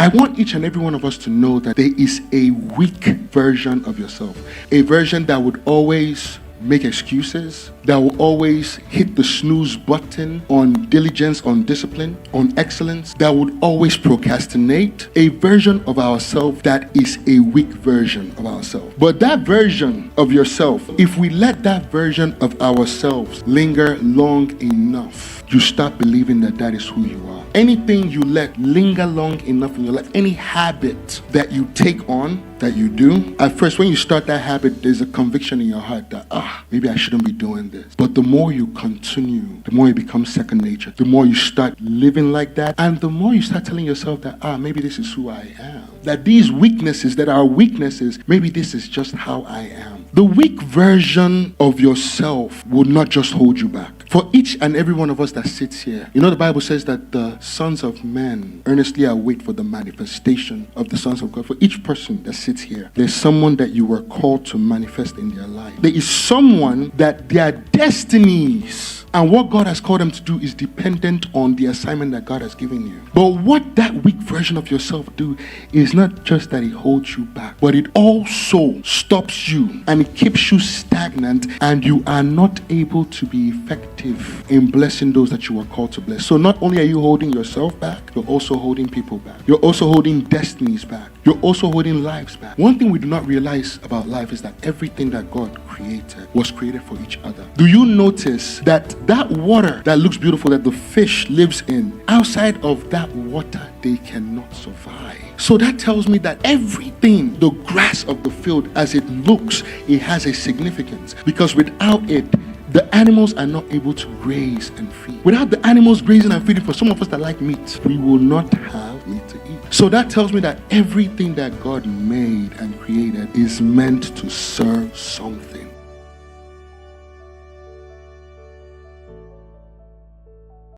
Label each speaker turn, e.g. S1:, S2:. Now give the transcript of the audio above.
S1: I want each and every one of us to know that there is a weak version of yourself, a version that would always make excuses, that will always hit the snooze button on diligence, on discipline, on excellence, that would always procrastinate, a version of ourselves that is a weak version of ourselves. But that version of yourself, if we let that version of ourselves linger long enough, you start believing that that is who you are. Anything you let linger long enough in your life, any habit that you take on, that you do, at first when you start that habit, there's a conviction in your heart that, maybe I shouldn't be doing this. But the more you continue, the more it becomes second nature. The more you start living like that, and the more you start telling yourself that, maybe this is who I am. That these weaknesses that are weaknesses, maybe this is just how I am. The weak version of yourself will not just hold you back. For each and every one of us that sits here, the Bible says that the sons of men earnestly await for the manifestation of the sons of God. For each person that sits here, there's someone that you were called to manifest in their life. There is someone that their destinies and what God has called them to do is dependent on the assignment that God has given you. But what that weak version of yourself do is not just that it holds you back, but it also stops you and it keeps you stagnant, and you are not able to be effective in blessing those that you are called to bless. So not only are you holding yourself back, you're also holding people back. You're also holding destinies back. You're also holding lives back. One thing we do not realize about life is that everything that God created was created for each other. Do you notice that water that looks beautiful that the fish lives in, outside of that water they cannot survive? So that tells me that everything, the grass of the field as it looks, it has a significance, because without it, the animals are not able to graze and feed. Without the animals grazing and feeding, for some of us that like meat, we will not have meat to eat. So that tells me that everything that God made and created is meant to serve something.